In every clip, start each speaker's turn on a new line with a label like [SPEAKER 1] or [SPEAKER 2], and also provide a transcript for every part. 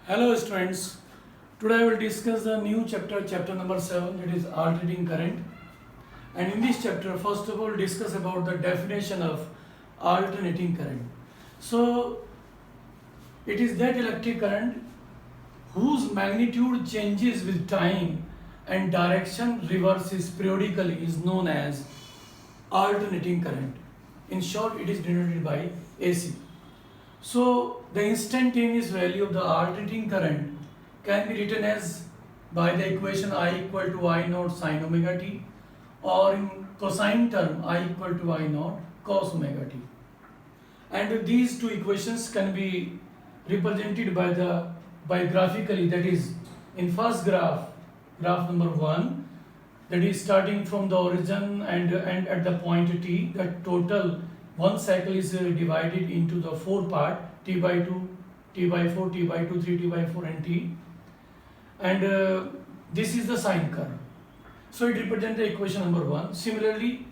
[SPEAKER 1] Hello students, today I will discuss the new chapter, chapter number 7, that is alternating current. And in this chapter, first of all, discuss about the definition of alternating current. So, it is that electric current whose magnitude changes with time and direction reverses periodically is known as alternating current. In short, it is denoted by AC. So the instantaneous value of the alternating current can be written as by the equation I equal to I naught sine omega t, or in cosine term I equal to I naught cos omega t. And these two equations can be represented by graphically, that is in first graph number 1, that is starting from the origin and at the point t, the total one cycle is divided into the 4 part, t by 2, t by 4, t by 2, 3, t by 4 and t. And this is the sine curve. So it represents the equation number 1. Similarly,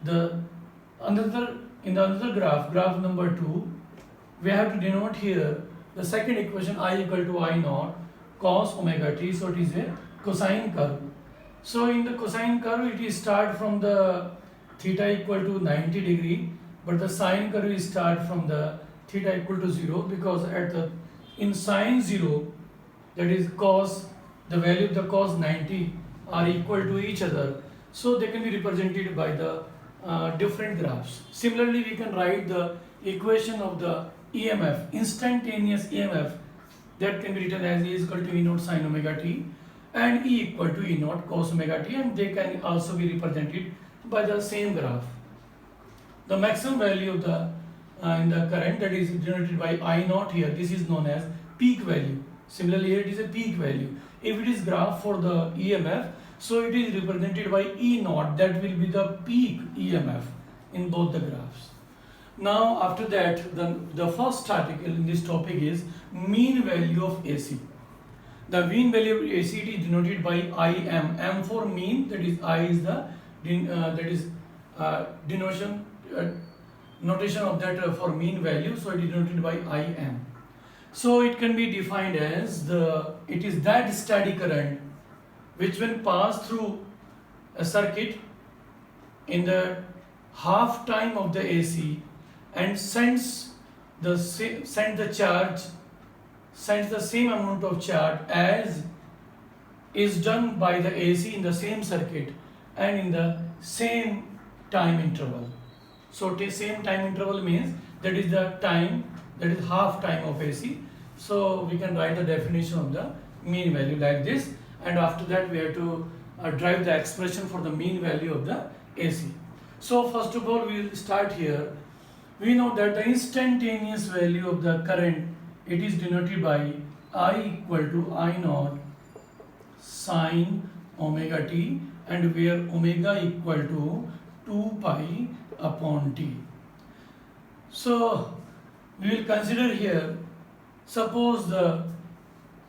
[SPEAKER 1] in the another graph number 2, we have to denote here the second equation I equal to I naught cos omega t. So it is a cosine curve. So in the cosine curve, it is start from the theta equal to 90 degree, but the sine curve is start from the theta equal to 0, because in sine 0, that is cos, the value of the cos 90 are equal to each other, so they can be represented by the different graphs. Similarly, we can write the equation of the EMF, instantaneous EMF, that can be written as E is equal to E naught sine omega t and E equal to E naught cos omega t, and they can also be represented by the same graph. The maximum value of the in the current, that is denoted by I naught here, this is known as peak value. Similarly, here it is a peak value. If it is graph for the EMF, so it is represented by E naught, that will be the peak EMF in both the graphs. Now after that, the first article in this topic is mean value of AC. The mean value of AC is denoted by IM. M for mean, that is I is the notation of that for mean value, so it is denoted by IM. So it can be defined as it is that steady current which when passed through a circuit in the half time of the AC and sends the same amount of charge as is done by the AC in the same circuit and in the same time interval. So same time interval means that is the time, that is half time of AC. So we can write the definition of the mean value like this, and after that we have to derive the expression for the mean value of the AC. So first of all, we will start here. We know that the instantaneous value of the current, it is denoted by I equal to I naught sine omega t, and where omega equal to 2 pi upon t. So we will consider here, suppose the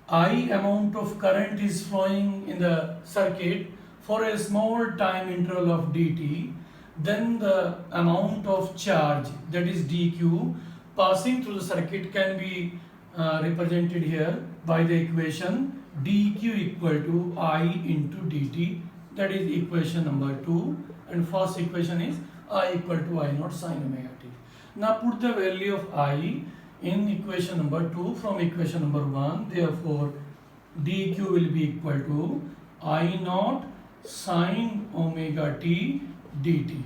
[SPEAKER 1] I amount of current is flowing in the circuit for a small time interval of dt, then the amount of charge, that is dq, passing through the circuit can be represented here by the equation dq equal to I into dt, that is equation number 2, and first equation is I equal to I naught sine omega t. Now put the value of I in equation number 2 from equation number 1. Therefore, dq will be equal to I naught sine omega t dt.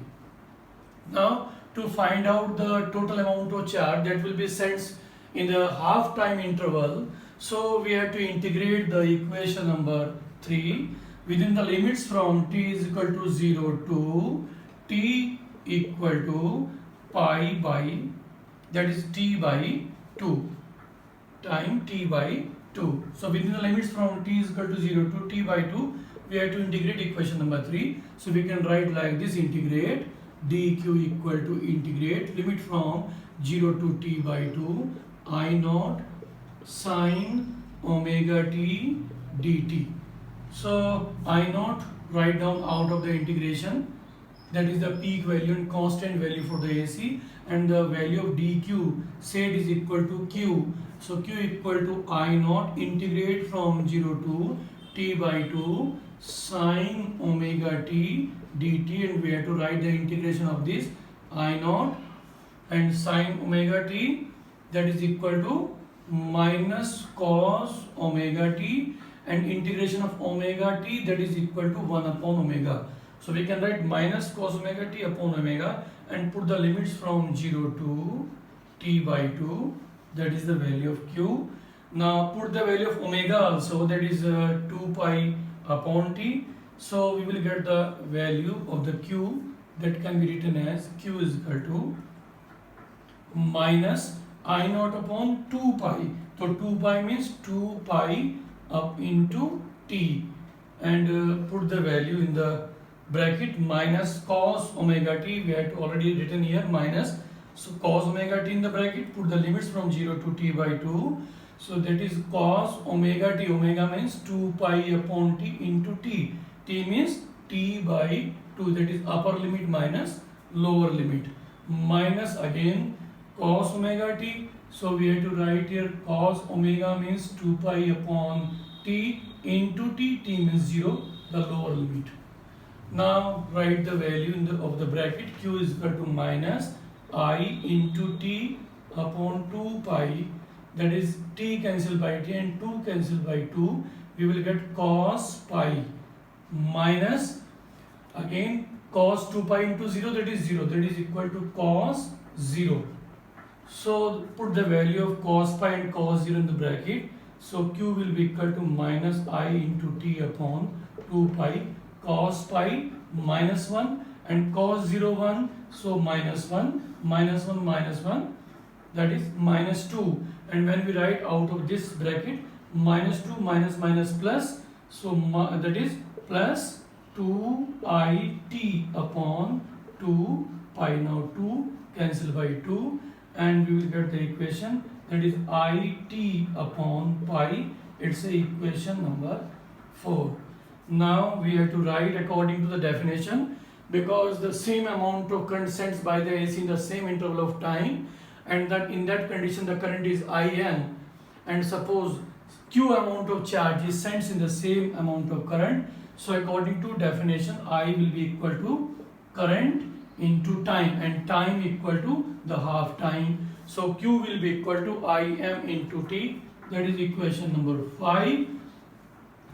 [SPEAKER 1] Now to find out the total amount of charge that will be sent in the half time interval, so we have to integrate the equation number 3 within the limits from t is equal to 0 to t equal to pi by, that is t by 2, time t by 2. So within the limits from t is equal to 0 to t by 2, we have to integrate equation number 3. So we can write like this: integrate dq equal to integrate limit from 0 to t by 2 I naught sine omega t dt. So I naught write down out of the integration, that is the peak value and constant value for the AC, and the value of dq said is equal to q. So q equal to I naught integrate from 0 to t by 2 sine omega t dt, and we have to write the integration of this I naught and sine omega t, that is equal to minus cos omega t, and integration of omega t, that is equal to 1 upon omega. So we can write minus cos omega t upon omega and put the limits from 0 to t by 2, that is the value of q. Now put the value of omega also, that is 2 pi upon t. So we will get the value of the q, that can be written as q is equal to minus I naught upon 2 pi. So 2 pi means 2 pi up into t, and put the value in the bracket minus cos omega t. We had already written here minus, so cos omega t in the bracket, put the limits from 0 to t by 2. So that is cos omega t. Omega means 2 pi upon t into t. T means t by 2, that is upper limit minus lower limit, minus again cos omega t. So we have to write here cos omega means 2 pi upon t into t. T means 0, the lower limit. Now write the value in of the bracket. Q is equal to minus I into t upon 2 pi, that is t cancel by t and 2 cancel by 2. We will get cos pi minus again cos 2 pi into 0, that is 0, that is equal to cos 0. So put the value of cos pi and cos 0 in the bracket. So q will be equal to minus I into t upon 2 pi cos pi minus 1 and cos 0 1, so minus 1 minus 1 minus 1, that is minus 2. And when we write out of this bracket minus 2 minus minus plus, so that is plus 2 it upon 2 pi. Now 2 cancel by 2 and we will get the equation, that is it upon pi. It's a equation number 4. Now we have to write according to the definition, because the same amount of current sent by the AC in the same interval of time, and that in that condition the current is IN, and suppose Q amount of charge is sent in the same amount of current. So according to definition, I will be equal to current into time, and time equal to the half time. So Q will be equal to Im into T, that is equation number 5.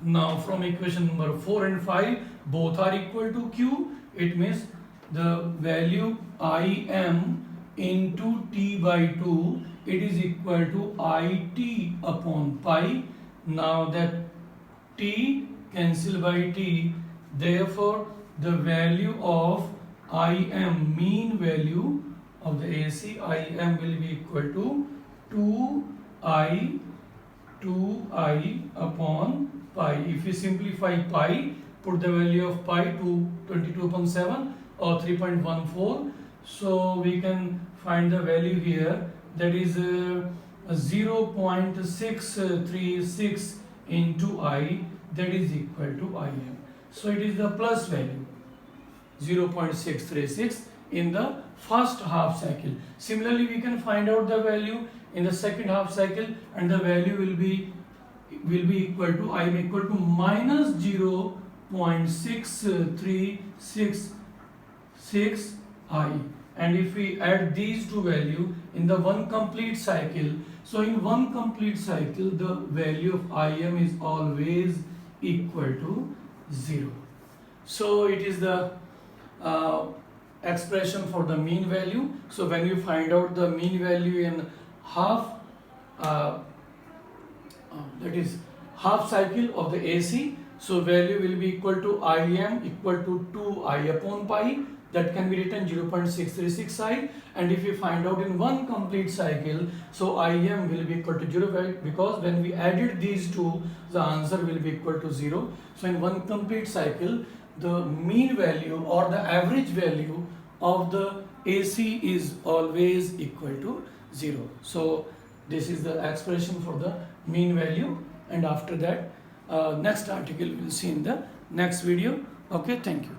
[SPEAKER 1] Now from equation number 4 and 5, both are equal to Q. It means the value Im into T by 2, it is equal to It upon pi. Now that T cancel by T, therefore the value of Im, mean value of the AC, Im will be equal to 2I upon pi. If you simplify pi, put the value of pi to 22 upon 7 or 3.14. So we can find the value here, that is 0.636 into I, that is equal to Im. So it is the plus value 0.636 in the first half cycle. Similarly, we can find out the value in the second half cycle, and the value will be equal to, I am equal to minus 0.6366 I. And if we add these two values in the one complete cycle, so in one complete cycle the value of Im is always equal to 0. So it is the expression for the mean value. So when you find out the mean value in half, that is half cycle of the AC, so value will be equal to Im equal to 2I upon pi, that can be written 0.636 I. And if we find out in one complete cycle, so Im will be equal to 0, because when we added these two, the answer will be equal to 0. So in one complete cycle, the mean value or the average value of the AC is always equal to 0. So this is the expression for the mean value, and after that next article we will see in the next video. Okay, thank you.